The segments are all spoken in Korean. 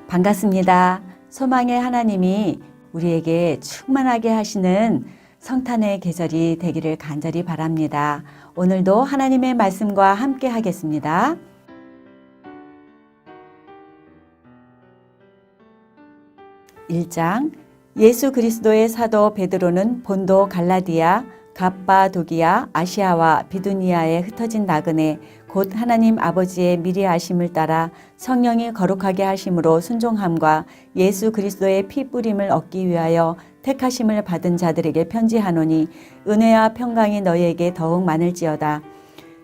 반갑습니다. 소망의 하나님이 우리에게 충만하게 하시는 성탄의 계절이 되기를 간절히 바랍니다. 오늘도 하나님의 말씀과 함께 하겠습니다. 1장 예수 그리스도의 사도 베드로는 본도 갈라디아, 갑바도기아, 아시아와 비두니아에 흩어진 나그네 곧 하나님 아버지의 미리 아심을 따라 성령이 거룩하게 하심으로 순종함과 예수 그리스도의 피 뿌림을 얻기 위하여 택하심을 받은 자들에게 편지하노니 은혜와 평강이 너희에게 더욱 많을지어다.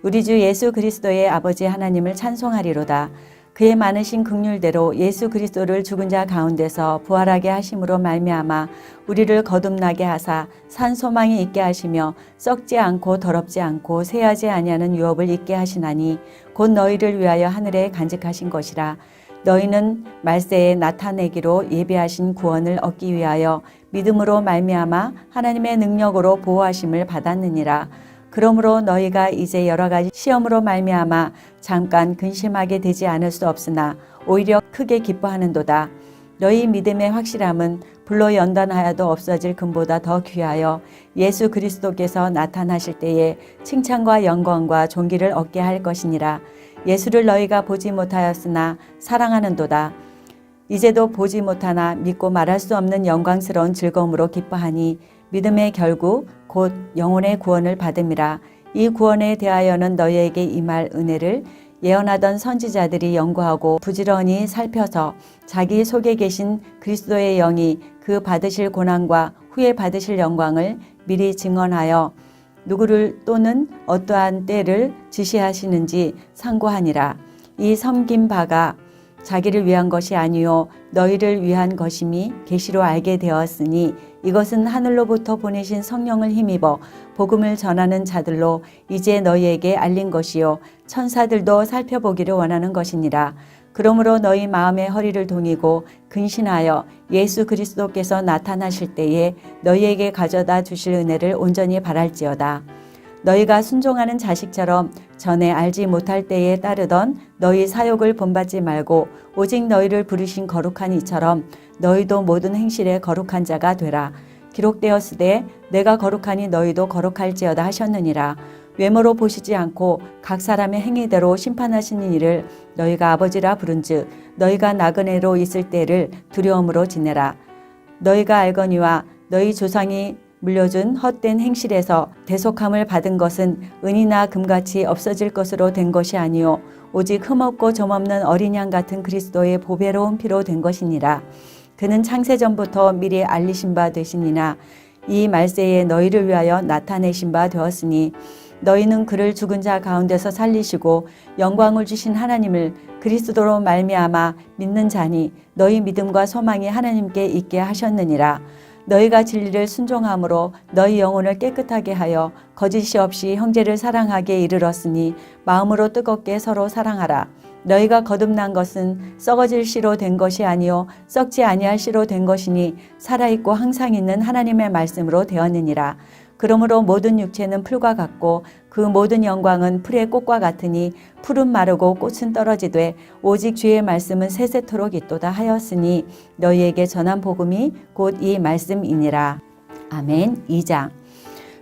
우리 주 예수 그리스도의 아버지 하나님을 찬송하리로다. 그의 많으신 긍휼대로 예수 그리스도를 죽은 자 가운데서 부활하게 하심으로 말미암아 우리를 거듭나게 하사 산 소망이 있게 하시며 썩지 않고 더럽지 않고 쇠하지 아니하는 유업을 있게 하시나니 곧 너희를 위하여 하늘에 간직하신 것이라. 너희는 말세에 나타내기로 예비하신 구원을 얻기 위하여 믿음으로 말미암아 하나님의 능력으로 보호하심을 받았느니라. 그러므로 너희가 이제 여러 가지 시험으로 말미암아 잠깐 근심하게 되지 않을 수 없으나 오히려 크게 기뻐하는도다. 너희 믿음의 확실함은 불로 연단하여도 없어질 금보다 더 귀하여 예수 그리스도께서 나타나실 때에 칭찬과 영광과 존귀를 얻게 할 것이니라. 예수를 너희가 보지 못하였으나 사랑하는도다. 이제도 보지 못하나 믿고 말할 수 없는 영광스러운 즐거움으로 기뻐하니 믿음의 결국 곧 영혼의 구원을 받음이라. 이 구원에 대하여는 너희에게 임할 은혜를 예언하던 선지자들이 연구하고 부지런히 살펴서 자기 속에 계신 그리스도의 영이 그 받으실 고난과 후에 받으실 영광을 미리 증언하여 누구를 또는 어떠한 때를 지시하시는지 상고하니라. 이 섬긴 바가 자기를 위한 것이 아니요 너희를 위한 것임이 계시로 알게 되었으니 이것은 하늘로부터 보내신 성령을 힘입어 복음을 전하는 자들로 이제 너희에게 알린 것이요 천사들도 살펴보기를 원하는 것이니라. 그러므로 너희 마음의 허리를 동이고 근신하여 예수 그리스도께서 나타나실 때에 너희에게 가져다 주실 은혜를 온전히 바랄지어다. 너희가 순종하는 자식처럼 전에 알지 못할 때에 따르던 너희 사욕을 본받지 말고 오직 너희를 부르신 거룩한 이처럼 너희도 모든 행실에 거룩한 자가 되라. 기록되었으되 내가 거룩하니 너희도 거룩할지어다 하셨느니라. 외모로 보시지 않고 각 사람의 행위대로 심판하시는 이를 너희가 아버지라 부른즉 너희가 나그네로 있을 때를 두려움으로 지내라. 너희가 알거니와 너희 조상이 물려준 헛된 행실에서 대속함을 받은 것은 은이나 금같이 없어질 것으로 된 것이 아니요 오직 흠없고 점없는 어린 양 같은 그리스도의 보배로운 피로 된 것이니라. 그는 창세전부터 미리 알리신 바 되시니나 이 말세에 너희를 위하여 나타내신 바 되었으니 너희는 그를 죽은 자 가운데서 살리시고 영광을 주신 하나님을 그리스도로 말미암아 믿는 자니 너희 믿음과 소망이 하나님께 있게 하셨느니라. 너희가 진리를 순종함으로 너희 영혼을 깨끗하게 하여 거짓이 없이 형제를 사랑하게 이르렀으니 마음으로 뜨겁게 서로 사랑하라. 너희가 거듭난 것은 썩어질 씨로 된 것이 아니요 썩지 아니할 씨로 된 것이니 살아있고 항상 있는 하나님의 말씀으로 되었느니라. 그러므로 모든 육체는 풀과 같고 그 모든 영광은 풀의 꽃과 같으니 풀은 마르고 꽃은 떨어지되 오직 주의 말씀은 세세토록 있도다 하였으니 너희에게 전한 복음이 곧 이 말씀이니라. 아멘. 2장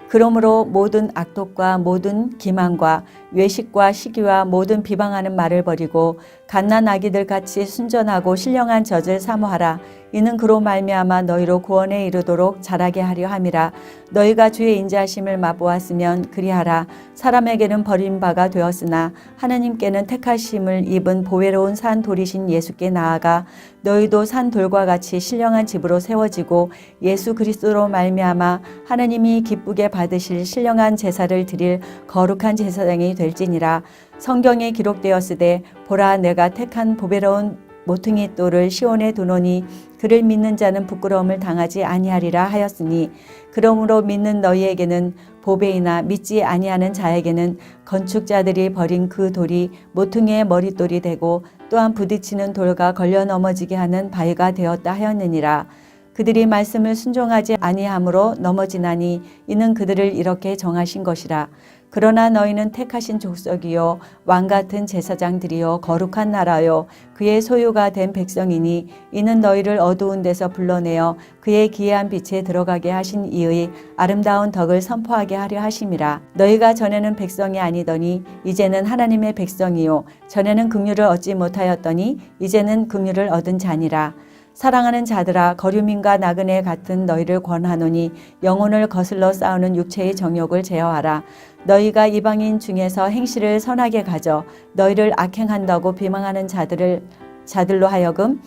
그러므로 모든 악독과 모든 기만과 외식과 시기와 모든 비방하는 말을 버리고 갓난 아기들 같이 순전하고 신령한 젖을 사모하라. 이는 그로 말미암아 너희로 구원에 이르도록 자라게 하려 함이라. 너희가 주의 인자하심을 맛보았으면 그리하라. 사람에게는 버림바가 되었으나 하나님께는 택하심을 입은 보배로운 산 돌이신 예수께 나아가 너희도 산 돌과 같이 신령한 집으로 세워지고 예수 그리스도로 말미암아 하나님이 기쁘게 받으실 신령한 제사를 드릴 거룩한 제사장이 될지니라. 성경에 기록되었으되 보라 내가 택한 보배로운 모퉁이 돌을 시온에 두노니 그를 믿는 자는 부끄러움을 당하지 아니하리라 하였으니 그러므로 믿는 너희에게는 보배이나 믿지 아니하는 자에게는 건축자들이 버린 그 돌이 모퉁이의 머릿돌이 되고 또한 부딪히는 돌과 걸려 넘어지게 하는 바위가 되었다 하였느니라. 그들이 말씀을 순종하지 아니함으로 넘어지나니 이는 그들을 이렇게 정하신 것이라. 그러나 너희는 택하신 족속이요 왕 같은 제사장들이요 거룩한 나라요 그의 소유가 된 백성이니 이는 너희를 어두운 데서 불러내어 그의 기이한 빛에 들어가게 하신 이의 아름다운 덕을 선포하게 하려 하심이라. 너희가 전에는 백성이 아니더니 이제는 하나님의 백성이요 전에는 긍휼을 얻지 못하였더니 이제는 긍휼을 얻은 자니라. 사랑하는 자들아 거류민과 나그네 같은 너희를 권하노니 영혼을 거슬러 싸우는 육체의 정욕을 제어하라. 너희가 이방인 중에서 행실을 선하게 가져 너희를 악행한다고 비방하는 자들로 하여금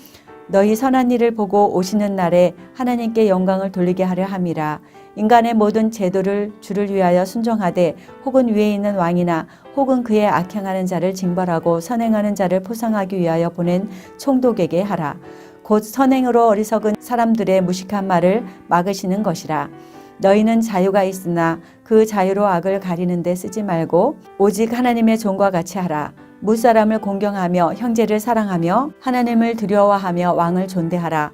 너희 선한 일을 보고 오시는 날에 하나님께 영광을 돌리게 하려 함이라. 인간의 모든 제도를 주를 위하여 순종하되 혹은 위에 있는 왕이나 혹은 그의 악행하는 자를 징벌하고 선행하는 자를 포상하기 위하여 보낸 총독에게 하라. 곧 선행으로 어리석은 사람들의 무식한 말을 막으시는 것이라. 너희는 자유가 있으나 그 자유로 악을 가리는 데 쓰지 말고 오직 하나님의 종과 같이 하라. 무사람을 공경하며 형제를 사랑하며 하나님을 두려워하며 왕을 존대하라.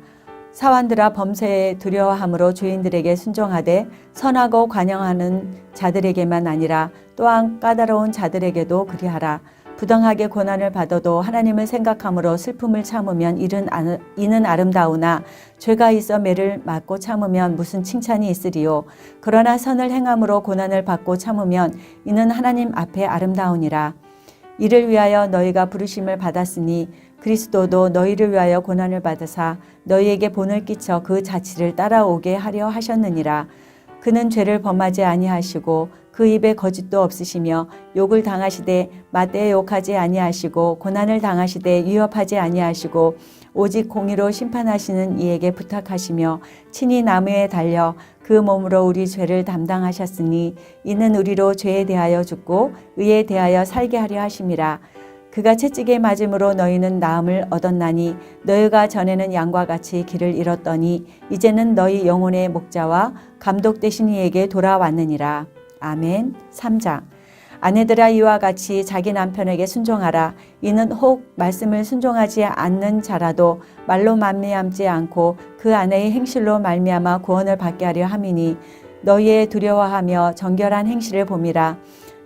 사환들아 범죄에 두려워함으로 주인들에게 순종하되 선하고 관용하는 자들에게만 아니라 또한 까다로운 자들에게도 그리하라. 부당하게 고난을 받아도 하나님을 생각함으로 슬픔을 참으면 이는 아름다우나 죄가 있어 매를 맞고 참으면 무슨 칭찬이 있으리요. 그러나 선을 행함으로 고난을 받고 참으면 이는 하나님 앞에 아름다우니라. 이를 위하여 너희가 부르심을 받았으니 그리스도도 너희를 위하여 고난을 받으사 너희에게 본을 끼쳐 그 자치를 따라오게 하려 하셨느니라. 그는 죄를 범하지 아니하시고 그 입에 거짓도 없으시며 욕을 당하시되 맞대에 욕하지 아니하시고 고난을 당하시되 위협하지 아니하시고 오직 공의로 심판하시는 이에게 부탁하시며 친히 나무에 달려 그 몸으로 우리 죄를 담당하셨으니 이는 우리로 죄에 대하여 죽고 의에 대하여 살게 하려 하심이라. 그가 채찍에 맞음으로 너희는 나음을 얻었나니 너희가 전에는 양과 같이 길을 잃었더니 이제는 너희 영혼의 목자와 감독 되신 이에게 돌아왔느니라. 아멘. 3장. 아내들아 이와 같이 자기 남편에게 순종하라. 이는 혹 말씀을 순종하지 않는 자라도 말로 말미암지 않고 그 아내의 행실로 말미암아 구원을 받게 하려 함이니 너희의 두려워하며 정결한 행실을 봄이라.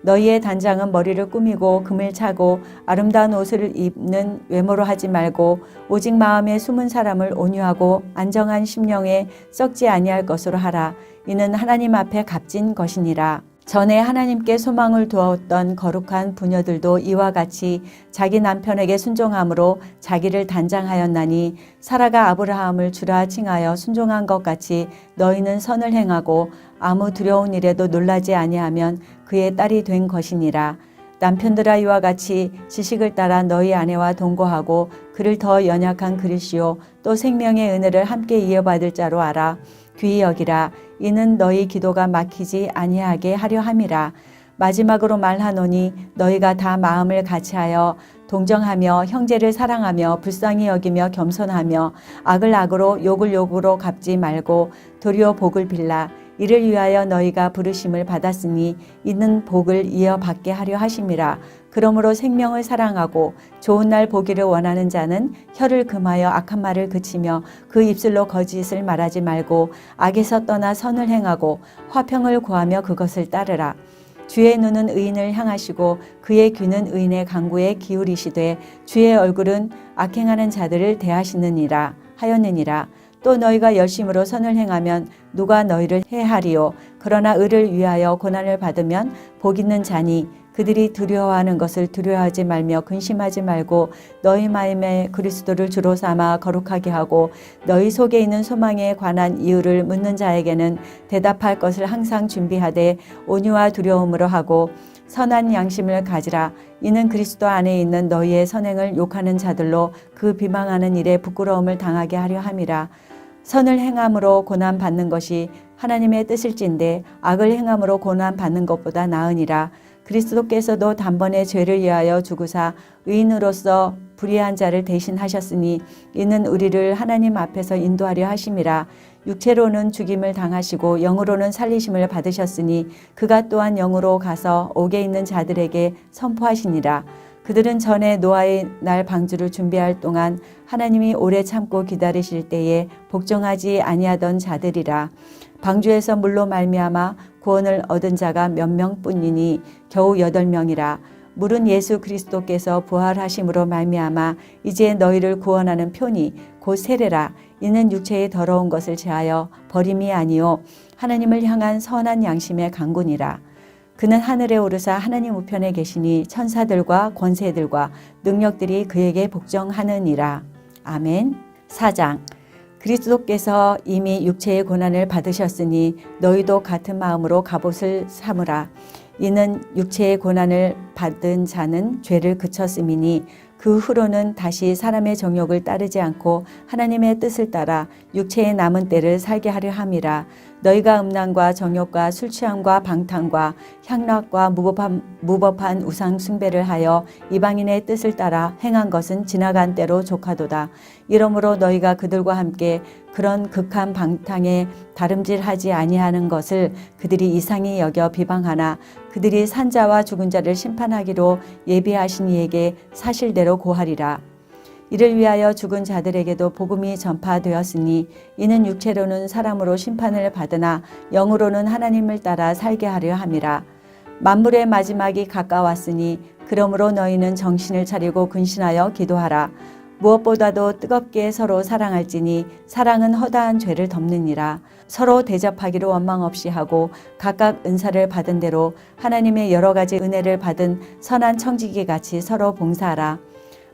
너희의 단장은 머리를 꾸미고 금을 차고 아름다운 옷을 입는 외모로 하지 말고 오직 마음에 숨은 사람을 온유하고 안정한 심령에 썩지 아니할 것으로 하라. 이는 하나님 앞에 값진 것이니라. 전에 하나님께 소망을 두었던 거룩한 부녀들도 이와 같이 자기 남편에게 순종함으로 자기를 단장하였나니 사라가 아브라함을 주라 칭하여 순종한 것 같이 너희는 선을 행하고 아무 두려운 일에도 놀라지 아니하면 그의 딸이 된 것이니라. 남편들아 이와 같이 지식을 따라 너희 아내와 동거하고 그를 더 연약한 그릇이요 또 생명의 은혜를 함께 이어받을 자로 알아. 귀히 여기라. 이는 너희 기도가 막히지 아니하게 하려 함이라. 마지막으로 말하노니 너희가 다 마음을 같이하여 동정하며 형제를 사랑하며 불쌍히 여기며 겸손하며 악을 악으로 욕을 욕으로 갚지 말고 도리어 복을 빌라. 이를 위하여 너희가 부르심을 받았으니 이는 복을 이어받게 하려 하심이라. 그러므로 생명을 사랑하고 좋은 날 보기를 원하는 자는 혀를 금하여 악한 말을 그치며 그 입술로 거짓을 말하지 말고 악에서 떠나 선을 행하고 화평을 구하며 그것을 따르라. 주의 눈은 의인을 향하시고 그의 귀는 의인의 간구에 기울이시되 주의 얼굴은 악행하는 자들을 대하시느니라 하였느니라. 또 너희가 열심으로 선을 행하면 누가 너희를 해하리요. 그러나 의를 위하여 고난을 받으면 복 있는 자니 그들이 두려워하는 것을 두려워하지 말며 근심하지 말고 너희 마음에 그리스도를 주로 삼아 거룩하게 하고 너희 속에 있는 소망에 관한 이유를 묻는 자에게는 대답할 것을 항상 준비하되 온유와 두려움으로 하고 선한 양심을 가지라. 이는 그리스도 안에 있는 너희의 선행을 욕하는 자들로 그 비방하는 일에 부끄러움을 당하게 하려 함이라. 선을 행함으로 고난 받는 것이 하나님의 뜻일진데 악을 행함으로 고난 받는 것보다 나으니라. 그리스도께서도 단번에 죄를 위하여 죽으사 의인으로서 불의한 자를 대신하셨으니 이는 우리를 하나님 앞에서 인도하려 하심이라. 육체로는 죽임을 당하시고 영으로는 살리심을 받으셨으니 그가 또한 영으로 가서 옥에 있는 자들에게 선포하시니라. 그들은 전에 노아의 날 방주를 준비할 동안 하나님이 오래 참고 기다리실 때에 복종하지 아니하던 자들이라. 방주에서 물로 말미암아 구원을 얻은 자가 몇 명뿐이니 겨우 8명이라. 물은 예수 그리스도께서 부활하심으로 말미암아 이제 너희를 구원하는 표니 곧 세례라. 이는 육체의 더러운 것을 제하여 버림이 아니요 하나님을 향한 선한 양심의 강군이라. 그는 하늘에 오르사 하나님 우편에 계시니 천사들과 권세들과 능력들이 그에게 복종하느니라. 아멘. 4장. 그리스도께서 이미 육체의 고난을 받으셨으니 너희도 같은 마음으로 갑옷을 삼으라. 이는 육체의 고난을 받은 자는 죄를 그쳤음이니 그 후로는 다시 사람의 정욕을 따르지 않고 하나님의 뜻을 따라 육체의 남은 때를 살게 하려 함이라. 너희가 음란과 정욕과 술 취함과 방탕과 향락과 무법한 우상 숭배를 하여 이방인의 뜻을 따라 행한 것은 지나간 때로 족하도다. 이러므로 너희가 그들과 함께 그런 극한 방탕에 다름질하지 아니하는 것을 그들이 이상히 여겨 비방하나 그들이 산자와 죽은 자를 심판하기로 예비하신 이에게 사실대로 고하리라. 이를 위하여 죽은 자들에게도 복음이 전파되었으니 이는 육체로는 사람으로 심판을 받으나 영으로는 하나님을 따라 살게 하려 함이라. 만물의 마지막이 가까웠으니 그러므로 너희는 정신을 차리고 근신하여 기도하라. 무엇보다도 뜨겁게 서로 사랑할지니 사랑은 허다한 죄를 덮느니라. 서로 대접하기로 원망 없이 하고 각각 은사를 받은 대로 하나님의 여러 가지 은혜를 받은 선한 청지기 같이 서로 봉사하라.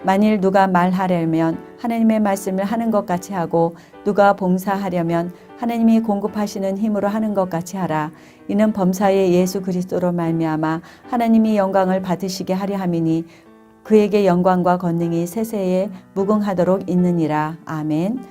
만일 누가 말하려면 하나님의 말씀을 하는 것 같이 하고 누가 봉사하려면 하나님이 공급하시는 힘으로 하는 것 같이 하라. 이는 범사의 예수 그리스도로 말미암아 하나님이 영광을 받으시게 하려 함이니 그에게 영광과 권능이 세세에 무궁하도록 있느니라. 아멘.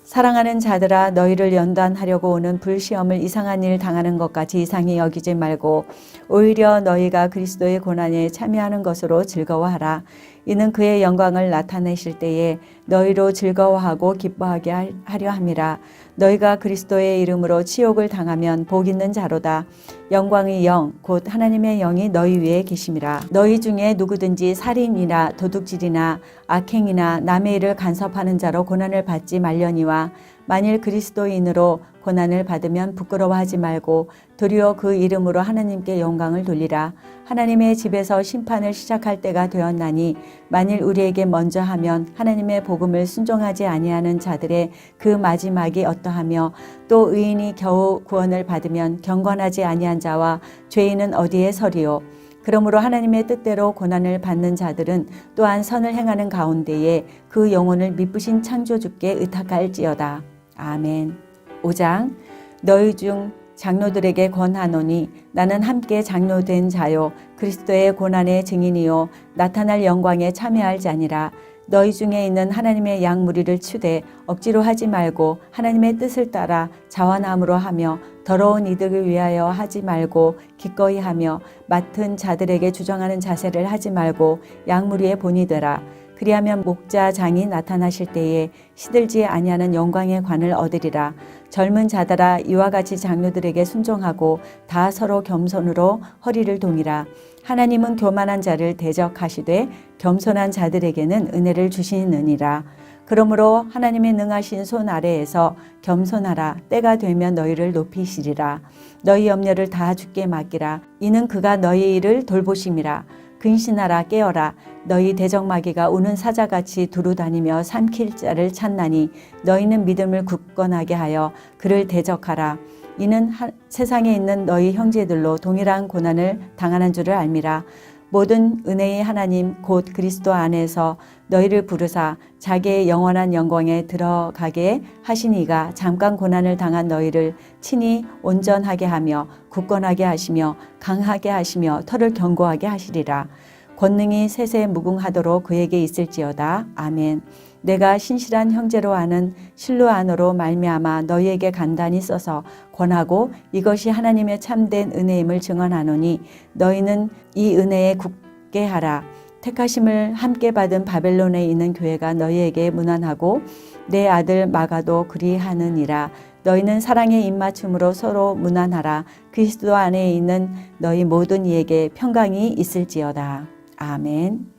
사랑하는 자들아, 너희를 연단하려고 오는 불시험을 이상한 일 당하는 것 같이 이상히 여기지 말고 오히려 너희가 그리스도의 고난에 참여하는 것으로 즐거워하라. 이는 그의 영광을 나타내실 때에 너희로 즐거워하고 기뻐하게 하려 함이라. 너희가 그리스도의 이름으로 치욕을 당하면 복 있는 자로다. 영광의 영 곧 하나님의 영이 너희 위에 계심이라. 너희 중에 누구든지 살인이나 도둑질이나 악행이나 남의 일을 간섭하는 자로 고난을 받지 말려니와 만일 그리스도인으로 고난을 받으면 부끄러워하지 말고 도리어 그 이름으로 하나님께 영광을 돌리라. 하나님의 집에서 심판을 시작할 때가 되었나니 만일 우리에게 먼저 하면 하나님의 복음을 순종하지 아니하는 자들의 그 마지막이 어떠하며 또 의인이 겨우 구원을 받으면 경건하지 아니한 자와 죄인은 어디에 서리요. 그러므로 하나님의 뜻대로 고난을 받는 자들은 또한 선을 행하는 가운데에 그 영혼을 미쁘신 창조주께 의탁할지어다. 아멘. 5장. 너희 중 장로들에게 권하노니 나는 함께 장로된 자요 그리스도의 고난의 증인이요 나타날 영광에 참여할 자니라. 너희 중에 있는 하나님의 양 무리를 추되 억지로 하지 말고 하나님의 뜻을 따라 자원함으로 하며 더러운 이득을 위하여 하지 말고 기꺼이 하며 맡은 자들에게 주정하는 자세를 하지 말고 양 무리의 본이 되라. 그리하면 목자장이 나타나실 때에 시들지 아니하는 영광의 관을 얻으리라. 젊은 자들아, 이와 같이 장로들에게 순종하고 다 서로 겸손으로 허리를 동이라. 하나님은 교만한 자를 대적하시되 겸손한 자들에게는 은혜를 주시느니라. 그러므로 하나님의 능하신 손 아래에서 겸손하라. 때가 되면 너희를 높이시리라. 너희 염려를 다 주께 맡기라. 이는 그가 너희 일을 돌보심이라. 근신하라. 깨어라. 너희 대적마귀가 우는 사자같이 두루다니며 삼킬 자를 찾나니 너희는 믿음을 굳건하게 하여 그를 대적하라. 이는 세상에 있는 너희 형제들로 동일한 고난을 당하는 줄을 알미라. 모든 은혜의 하나님 곧 그리스도 안에서 너희를 부르사 자기의 영원한 영광에 들어가게 하시니가 잠깐 고난을 당한 너희를 친히 온전하게 하며 굳건하게 하시며 강하게 하시며 털을 견고하게 하시리라. 권능이 세세 무궁하도록 그에게 있을지어다. 아멘. 내가 신실한 형제로 아는 실로 안으로 말미암아 너희에게 간단히 써서 권하고 이것이 하나님의 참된 은혜임을 증언하노니 너희는 이 은혜에 굳게 하라. 택하심을 함께 받은 바벨론에 있는 교회가 너희에게 문안하고 내 아들 마가도 그리하느니라. 너희는 사랑의 입맞춤으로 서로 문안하라. 그리스도 안에 있는 너희 모든 이에게 평강이 있을지어다. 아멘.